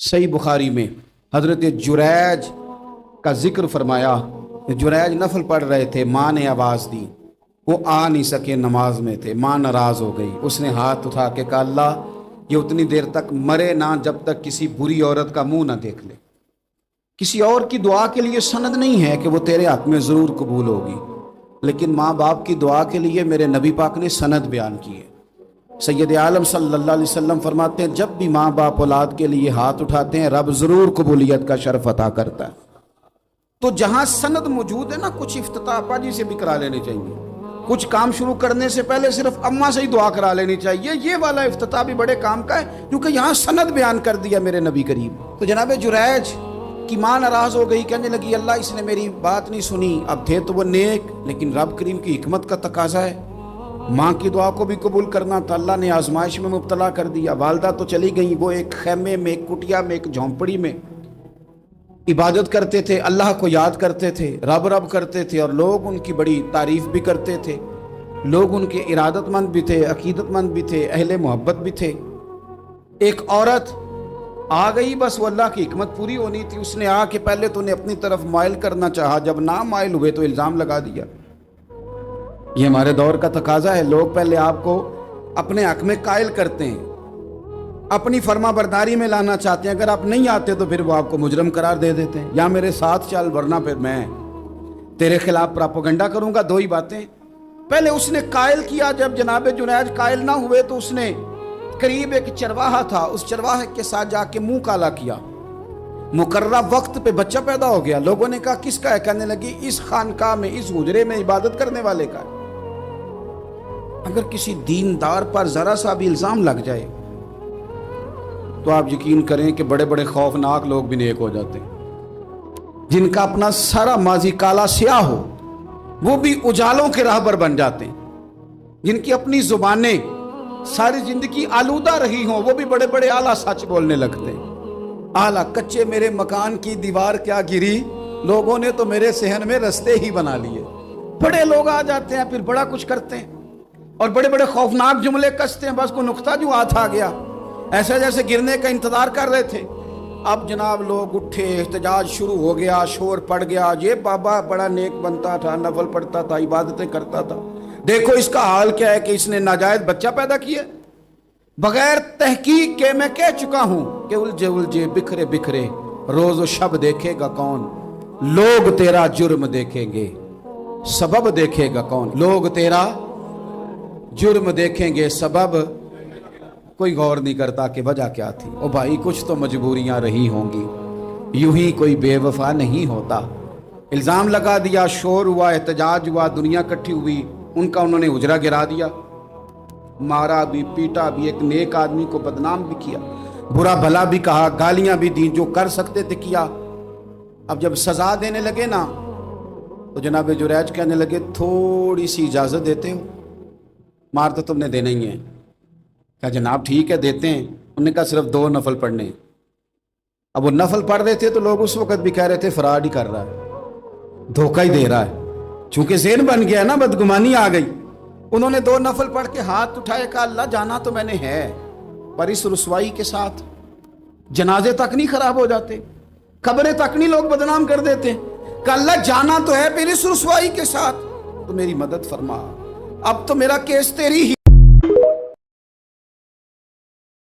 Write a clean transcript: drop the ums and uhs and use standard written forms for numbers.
सही बुखारी में हज़रत जुरैज का जिक्र फरमाया। जुरैज नफल पढ़ रहे थे, माँ ने आवाज़ दी, वो आ नहीं सके, नमाज में थे, माँ नाराज़ हो गई। उसने हाथ उठा के कहा, अल्लाह ये उतनी देर तक मरे ना जब तक किसी बुरी औरत का मुंह ना देख ले। किसी और की दुआ के लिए सनद नहीं है कि वो तेरे हाथ में ज़रूर कबूल होगी, लेकिन माँ बाप की दुआ के लिए मेरे नबी पाक ने सनद बयान की है। सैयद आलम सल्लल्लाहु अलैहि वसल्लम फरमाते हैं, जब भी माँ बाप औलाद के लिए हाथ उठाते हैं रब ज़रूर कबूलियत का शर्फ अता करता है। तो जहाँ सनद मौजूद है ना, कुछ इफ्तिताह पाजी से भी करा लेने चाहिए। कुछ काम शुरू करने से पहले सिर्फ अम्मा से ही दुआ करा लेनी चाहिए। ये वाला इफ्तिताह भी बड़े काम का है, क्योंकि यहाँ सनद बयान कर दिया मेरे नबी करीम। तो जनाब जुरैज की माँ नाराज़ हो गई, कहने लगी अल्लाह इसने मेरी बात नहीं सुनी। अब थे तो वो नेक, लेकिन रब करीम की हिकमत का तकाजा है, माँ की दुआ को भी कबूल करना था। अल्लाह ने आजमाइश में मुब्तला कर दिया। वालदा तो चली गई, वो एक खैमे में, एक कुटिया में, एक झोंपड़ी में इबादत करते थे, अल्लाह को याद करते थे, रब रब करते थे, और लोग उनकी बड़ी तारीफ भी करते थे। लोग उनके इरादतमंद भी थे, अकीदतमंद भी थे, अहले मोहब्बत भी थे। एक औरत आ गई, बस वो अल्लाह की हिकमत पूरी होनी थी। उसने आके पहले तो उन्हें अपनी तरफ माइल करना चाहा, जब ना माइल हुए तो इल्ज़ाम लगा दिया। ये हमारे दौर का तकाजा है, लोग पहले आपको अपने हक में कायल करते हैं, अपनी फर्मा बरदारी में लाना चाहते हैं। अगर आप नहीं आते तो फिर वो आपको मुजरम करार दे देते हैं, या मेरे साथ चल वरना फिर मैं तेरे खिलाफ प्रोपेगेंडा करूंगा। दो ही बातें। पहले उसने कायल किया, जब जनाब जुनैद कायल ना हुए तो उसने करीब एक चरवाहा था, उस चरवाहे के साथ जाके मुंह काला किया। मुकर्रा वक्त पे बच्चा पैदा हो गया। लोगों ने कहा किसका है? कहने लगी इस खानकाह में, इस हुजरे में इबादत करने वाले का है। अगर किसी दीनदार पर जरा सा भी इल्जाम लग जाए तो आप यकीन करें कि बड़े बड़े खौफनाक लोग भी नेक हो जाते हैं। जिनका अपना सारा माजी काला स्याह हो वो भी उजालों के राहबर बन जाते हैं। जिनकी अपनी जुबानें सारी जिंदगी आलूदा रही हों वो भी बड़े बड़े आला सच बोलने लगते हैं। आला कच्चे मेरे मकान की दीवार क्या गिरी, लोगों ने तो मेरे सहन में रस्ते ही बना लिए। बड़े लोग आ जाते हैं, फिर बड़ा कुछ करते हैं और बड़े बड़े खौफनाक जुमले कसते हैं। बस को नुक्ता जो हाथ आ गया, ऐसे जैसे गिरने का इंतजार कर रहे थे। अब जनाब लोग उठे, एहतजाज शुरू हो गया, शोर पड़ गया। ये बाबा बड़ा नेक बनता था, नफल पढ़ता था, इबादतें करता था, देखो इसका हाल क्या है कि इसने नाजायज बच्चा पैदा किया। बगैर तहकीक के मैं कह चुका हूं कि उलझे उलझे बिखरे बिखरे रोज शब देखेगा कौन, लोग तेरा जुर्म देखेंगे सबब देखेगा कौन। लोग तेरा जुर्म देखेंगे सबब, कोई गौर नहीं करता कि वजह क्या थी। ओ भाई कुछ तो मजबूरियां रही होंगी, यूं ही कोई बेवफा नहीं होता। इल्जाम लगा दिया, शोर हुआ, एहतजाज हुआ, दुनिया इकट्ठी हुई, उनका उन्होंने हुजरा गिरा दिया, मारा भी, पीटा भी, एक नेक आदमी को बदनाम भी किया, बुरा भला भी कहा, गालियां भी दी, जो कर सकते थे किया। अब जब सजा देने लगे ना तो जनाब जुरैज कहने लगे थोड़ी सी इजाजत देते हो, मार तो तुमने देना ही है। क्या जनाब ठीक है देते हैं। उन्होंने कहा सिर्फ 2 नफल पढ़ने। अब वो नफल पढ़ रहे थे तो लोग उस वक्त भी कह रहे थे फराड ही कर रहा है, धोखा ही दे रहा है। चूंकि ज़हन बन गया ना, बदगुमानी आ गई। उन्होंने 2 नफल पढ़ के हाथ उठाए, कहा अल्लाह जाना तो मैंने है, पर इस रुसवाई के साथ जनाजे तक नहीं खराब हो जाते, खबरें तक नहीं लोग बदनाम कर देते। कहा अल्लाह जाना तो है, फिर इस रुसवाई के साथ तो मेरी मदद फरमा। अब तो मेरा केस तेरी ही